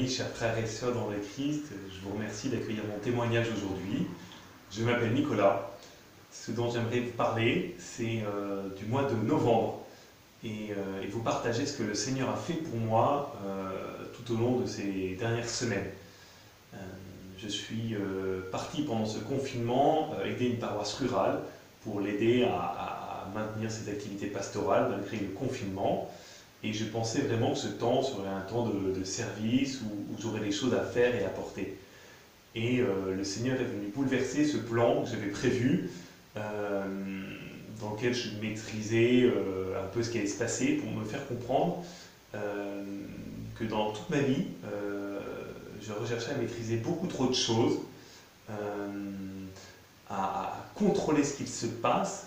amis, chers frères et sœurs dans le Christ, je vous remercie d'accueillir mon témoignage aujourd'hui. Je m'appelle Nicolas. Ce dont j'aimerais vous parler, c'est du mois de novembre et vous partager ce que le Seigneur a fait pour moi tout au long de ces dernières semaines. Je suis parti pendant ce confinement aider une paroisse rurale pour l'aider à maintenir ses activités pastorales malgré le confinement. Et je pensais vraiment que ce temps serait un temps de service où j'aurais des choses à faire et à porter. Et le Seigneur est venu bouleverser ce plan que j'avais prévu, dans lequel je maîtrisais un peu ce qui allait se passer pour me faire comprendre que dans toute ma vie, je recherchais à maîtriser beaucoup trop de choses, à contrôler ce qu'il se passe,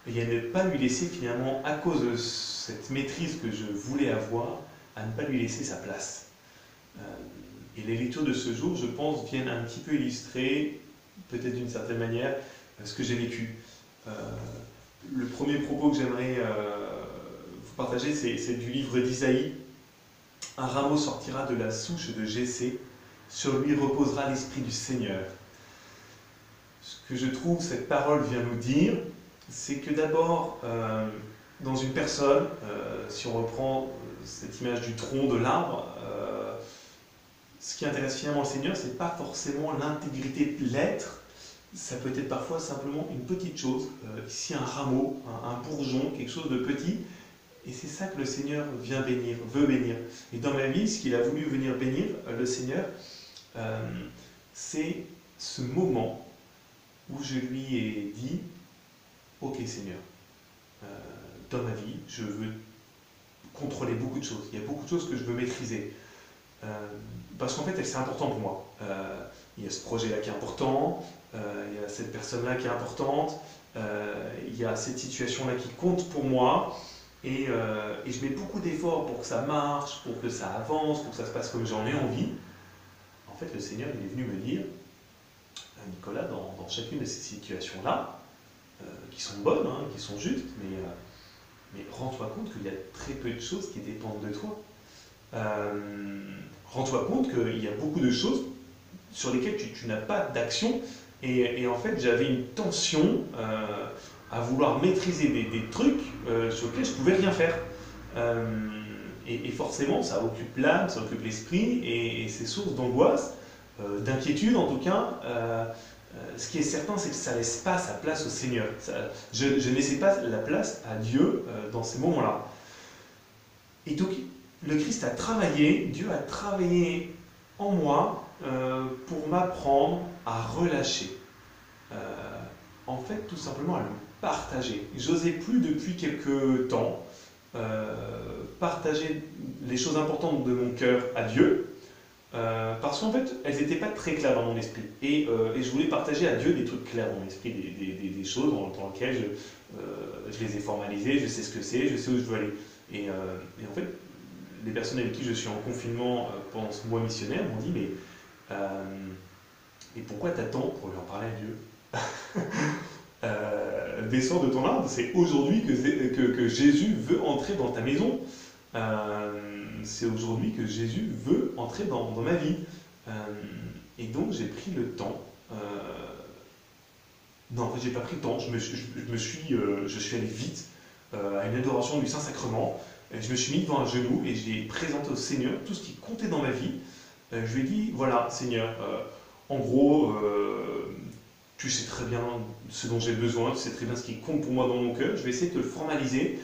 et à ne pas lui laisser finalement, à cause de cette maîtrise que je voulais avoir, à ne pas lui laisser sa place. Et les lectures de ce jour, je pense, viennent un petit peu illustrer, peut-être d'une certaine manière, ce que j'ai vécu. Le premier propos que j'aimerais vous partager, c'est du livre d'Isaïe. Un rameau sortira de la souche de Jessé, sur lui reposera l'esprit du Seigneur. Ce que je trouve cette parole vient nous dire, c'est que d'abord, dans une personne, si on reprend cette image du tronc de l'arbre, ce qui intéresse finalement le Seigneur, ce n'est pas forcément l'intégrité de l'être, ça peut être parfois simplement une petite chose, ici un rameau, un bourgeon, quelque chose de petit, et c'est ça que le Seigneur vient bénir, veut bénir. Et dans ma vie, ce qu'il a voulu venir bénir, le Seigneur, c'est ce moment où je lui ai dit: ok Seigneur, dans ma vie, je veux contrôler beaucoup de choses. Il y a beaucoup de choses que je veux maîtriser. Parce qu'en fait, c'est important pour moi. Il y a ce projet-là qui est important, il y a cette personne-là qui est importante, il y a cette situation-là qui compte pour moi, et je mets beaucoup d'efforts pour que ça marche, pour que ça avance, pour que ça se passe comme j'en ai envie. En fait, le Seigneur, il est venu me dire: Nicolas, dans chacune de ces situations-là, qui sont bonnes, hein, qui sont justes, mais rends-toi compte qu'il y a très peu de choses qui dépendent de toi. Rends-toi compte qu'il y a beaucoup de choses sur lesquelles tu n'as pas d'action, et en fait j'avais une tension à vouloir maîtriser des trucs sur lesquels je ne pouvais rien faire. Et forcément ça occupe l'âme, ça occupe l'esprit, et c'est source d'angoisse, d'inquiétude en tout cas. Ce qui est certain, c'est que ça ne laisse pas sa place au Seigneur. Je ne laissais pas la place à Dieu dans ces moments-là. Et donc, le Christ a travaillé, Dieu a travaillé en moi pour m'apprendre à relâcher. En fait, tout simplement à le partager. J'osais plus depuis quelques temps partager les choses importantes de mon cœur à Dieu. Parce qu'en fait, elles n'étaient pas très claires dans mon esprit. Et je voulais partager à Dieu des trucs clairs dans mon esprit, des choses dans lesquelles je les ai formalisées, je sais ce que c'est, je sais où je veux aller. Et en fait, les personnes avec qui je suis en confinement pendant ce mois missionnaire m'ont dit: mais pourquoi t'attends pour lui en parler à Dieu? Descends de ton arbre, c'est aujourd'hui que Jésus veut entrer dans ta maison. C'est aujourd'hui que Jésus veut entrer dans ma vie. Et donc j'ai pris le temps. Non, en fait, j'ai pas pris le temps. Je suis allé vite à une adoration du Saint-Sacrement. Je me suis mis devant un genou et j'ai présenté au Seigneur tout ce qui comptait dans ma vie. Je lui ai dit: voilà, Seigneur, en gros, tu sais très bien ce dont j'ai besoin, tu sais très bien ce qui compte pour moi dans mon cœur. Je vais essayer de te le formaliser.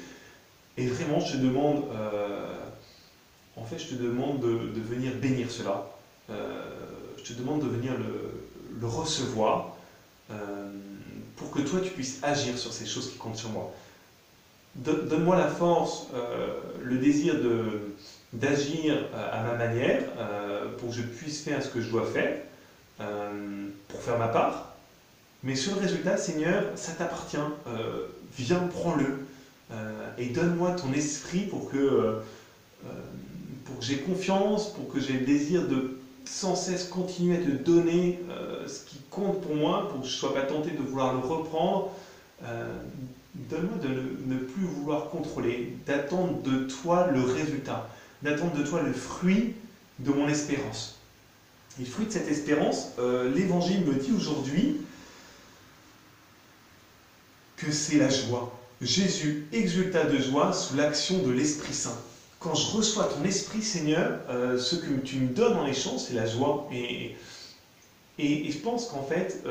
Et vraiment, je te demande, je te demande de venir bénir cela. Je te demande de venir le recevoir pour que toi, tu puisses agir sur ces choses qui comptent sur moi. Donne-moi la force, le désir d'agir à ma manière pour que je puisse faire ce que je dois faire, pour faire ma part. Mais sur le résultat, Seigneur, ça t'appartient. Viens, prends-le. Et donne-moi ton esprit pour que j'ai confiance, pour que j'ai le désir de sans cesse continuer à te donner ce qui compte pour moi, pour que je ne sois pas tenté de vouloir le reprendre. Donne-moi de ne plus vouloir contrôler, d'attendre de toi le résultat, d'attendre de toi le fruit de mon espérance. Et le fruit de cette espérance, l'Évangile me dit aujourd'hui que c'est la joie. Jésus exulta de joie sous l'action de l'Esprit Saint. Quand je reçois ton Esprit, Seigneur, ce que tu me donnes en échange, c'est la joie. Et je pense qu'en fait,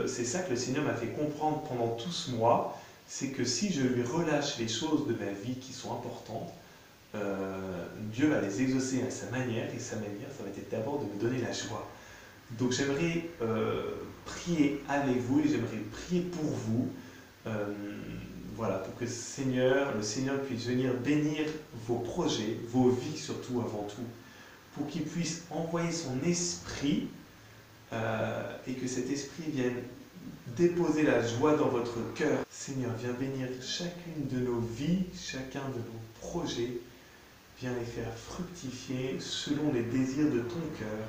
c'est ça que le Seigneur m'a fait comprendre pendant tout ce mois, c'est que si je lui relâche les choses de ma vie qui sont importantes, Dieu va les exaucer à sa manière, et sa manière, ça va être d'abord de me donner la joie. Donc j'aimerais prier avec vous, et j'aimerais prier pour vous, voilà, pour que le Seigneur puisse venir bénir vos projets, vos vies surtout avant tout, pour qu'il puisse envoyer son esprit et que cet esprit vienne déposer la joie dans votre cœur. Seigneur, viens bénir chacune de nos vies, chacun de nos projets, viens les faire fructifier selon les désirs de ton cœur.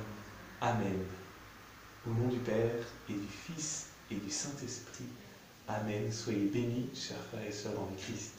Amen. Au nom du Père et du Fils et du Saint-Esprit. Amen. Soyez bénis, chers frères et sœurs dans le Christ.